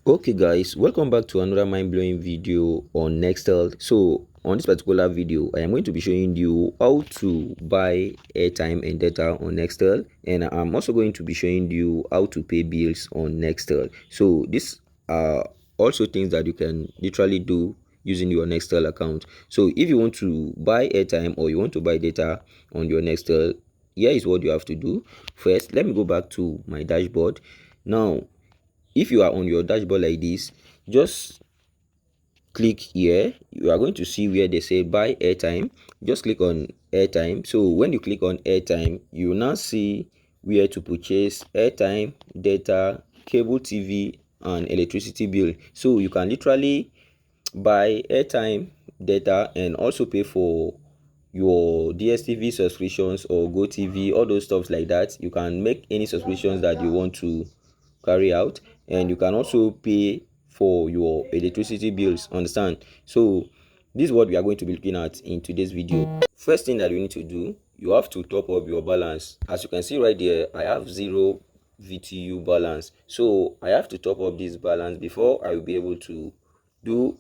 Okay guys, welcome back to another mind-blowing video on Nextel. So on this particular video, I am going to be showing you how to buy airtime and data on Nextel, and I'm also going to be showing you how to pay bills on Nextel. So these are also things that you can literally do using your Nextel account. So if you want to buy airtime or you want to buy data on your Nextel, here is what you have to do. First, let me go back to my dashboard. Now if you are on your dashboard like this, just click here. You are going to see where they say buy airtime. Just click on airtime. So when you click on airtime, you will now see where to purchase airtime, data, cable TV and electricity bill. So you can literally buy airtime, data and also pay for your DSTV subscriptions or GoTV, all those stuffs like that. You can make any subscriptions that you want to carry out, and you can also pay for your electricity bills. Understand? So this is what we are going to be looking at in today's video. First thing that you need to do, you have to top up your balance. As you can see right there, I have 0 VTU balance, so I have to top up this balance before I will be able to do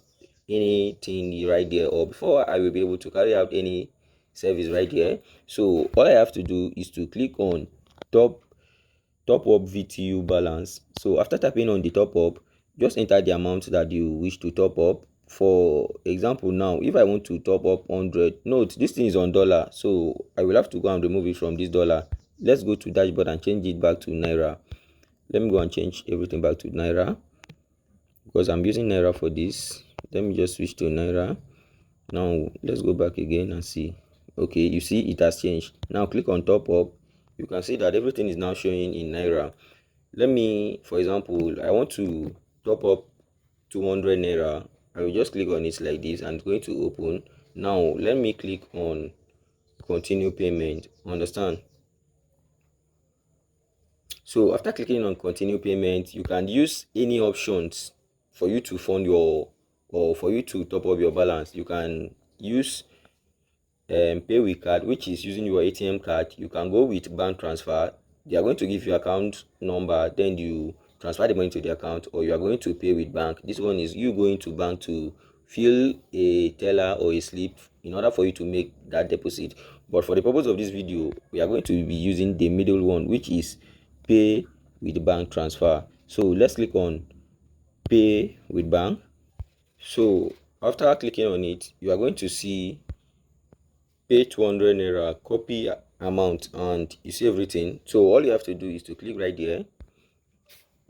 anything right there, or before I will be able to carry out any service right here. So all I have to do is to click on top up VTU balance. So after tapping on the top up, just enter the amount that you wish to top up. For example, now if I want to top up 100, note this thing is on dollar, so I will have to go and remove it from this dollar. Let's go to dashboard and change it back to naira. Let me go and change everything back to naira because I'm using naira for this. Let me just switch to naira. Now let's go back again and see. Okay, you see it has changed. Now click on top up. You can see that everything is now showing in naira. Let me, for example, I want to top up 200 naira. I will just click on it like this and it's going to open. Now let me click on continue payment. Understand? So after clicking on continue payment, you can use any options for you to fund your, or for you to top up your balance. You can use pay with card, which is using your ATM card. You can go with bank transfer. They are going to give you account number, then you transfer the money to the account, or you are going to pay with bank. This one is you going to bank to fill a teller or a slip in order for you to make that deposit. But for the purpose of this video, we are going to be using the middle one, which is pay with bank transfer. So let's click on pay with bank. So after clicking on it, you are going to see pay 200 naira, copy amount, and you see everything. So all you have to do is to click right there.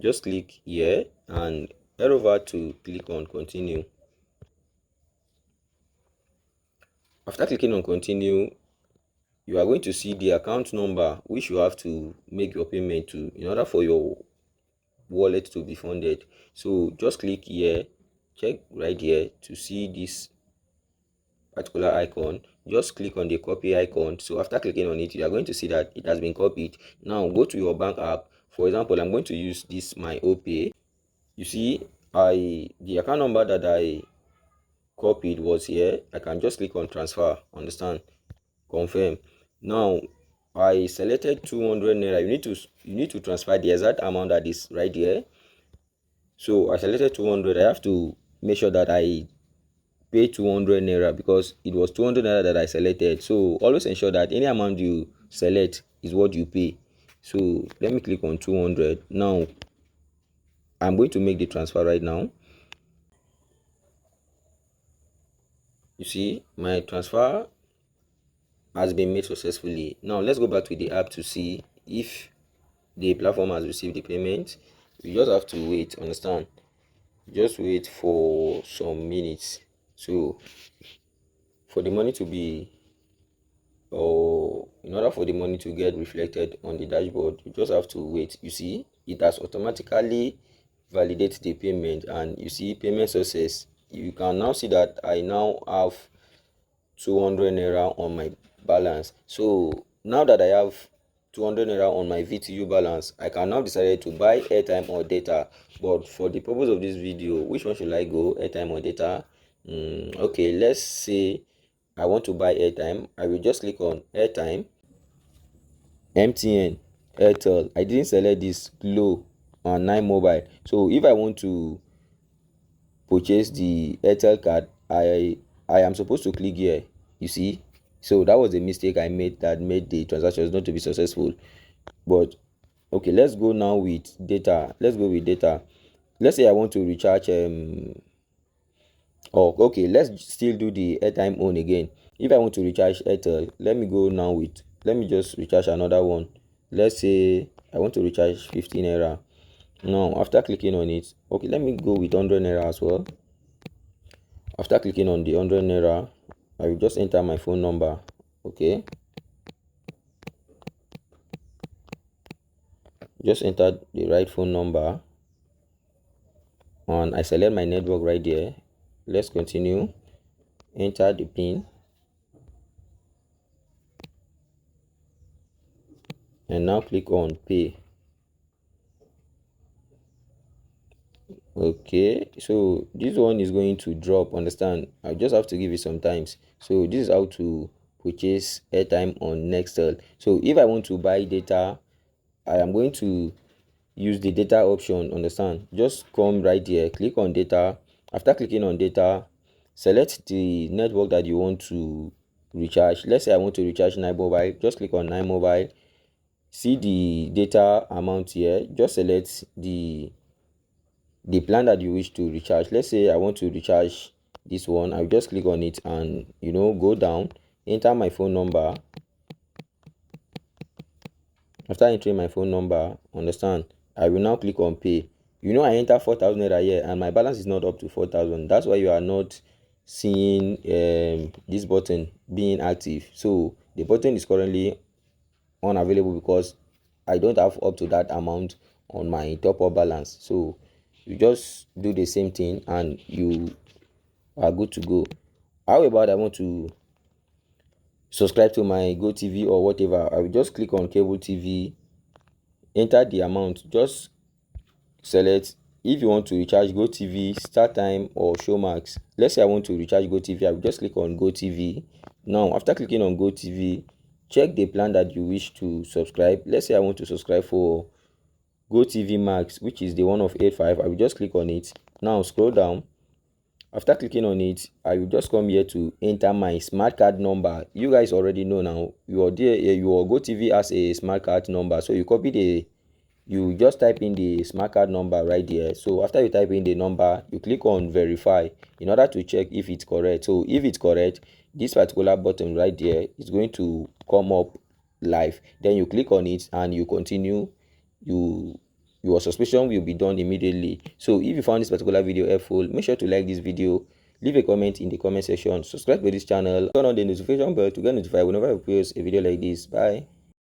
Just click here and head over to click on continue. After clicking on continue, you are going to see the account number which you have to make your payment to in order for your wallet to be funded. So just click here, check right here to see this particular icon. Just click on the copy icon. So after clicking on it, you are going to see that it has been copied. Now go to your bank app. For example, I'm going to use this my OPay. You see, the account number that I copied was here. I can just click on transfer. Understand? Confirm. Now I selected 200 naira. You need to transfer the exact amount that is right here. So I selected 200. I have to make sure that I pay 200 naira because it was 200 naira that I selected. So always ensure that any amount you select is what you pay. So let me click on 200. Now I'm going to make the transfer right now. You see my transfer has been made successfully. Now let's go back to the app to see if the platform has received the payment. You just have to wait. Understand? Just wait for some minutes. So for the money to be, or in order for the money to get reflected on the dashboard, you just have to wait. You see it has automatically validated the payment, and you see payment success. You can now see that I now have 200 naira on my balance. So now that I have 200 naira on my VTU balance, I can now decide to buy airtime or data. But for the purpose of this video, which one should I go, airtime or data? Okay, let's say I want to buy airtime. I will just click on airtime, MTN, Airtel. I didn't select this, Glow and 9 Mobile. So if I want to purchase the Airtel card, I am supposed to click here, you see. So that was a mistake I made that made the transactions not to be successful. But okay, let's go now with data. Let's go with data. Let's say I want to recharge oh, okay, let's still do the airtime on again. If I want to recharge Airtel, let me go now with, let me just recharge another one. Let's say I want to recharge 15 naira. Now after clicking on it, okay, let me go with 100 naira as well. After clicking on the 100 naira, I will just enter my phone number. Okay, just enter the right phone number and I select my network right there. Let's continue. Enter the pin and now click on pay. Okay, so this one is going to drop, understand. I just have to give it some times. So this is how to purchase airtime on Nextel. So if I want to buy data, I am going to use the data option, understand. Just come right here, click on data. After clicking on data, select the network that you want to recharge. Let's say I want to recharge 9 mobile. Just click on 9 mobile. See the data amount here. Just select the plan that you wish to recharge. Let's say I want to recharge this one. I'll just click on it and go down, enter my phone number. After entering my phone number, understand, I will now click on pay. I enter 4,000 naira here and my balance is not up to 4,000. That's why you are not seeing this button being active. So the button is currently unavailable because I don't have up to that amount on my top up balance. So you just do the same thing and you are good to go. How about I want to subscribe to my Go TV or whatever? I will just click on cable TV, enter the amount, just select if you want to recharge Go TV, Start Time or Showmax. Let's say I want to recharge Go TV. I will just click on Go TV. Now after clicking on Go TV, check the plan that you wish to subscribe. Let's say I want to subscribe for Go TV Max, which is the one of 85. I will just click on it. Now scroll down. After clicking on it, I will just come here to enter my smart card number. You guys already know now, your Go TV has a smart card number. So you just type in the smart card number right there. So after you type in the number, you click on verify in order to check if it's correct. So if it's correct, this particular button right there is going to come up live. Then you click on it and you continue. Your suspicion will be done immediately. So if you found this particular video helpful, make sure to like this video, leave a comment in the comment section, subscribe to this channel, turn on the notification bell to get notified whenever I post a video like this. Bye.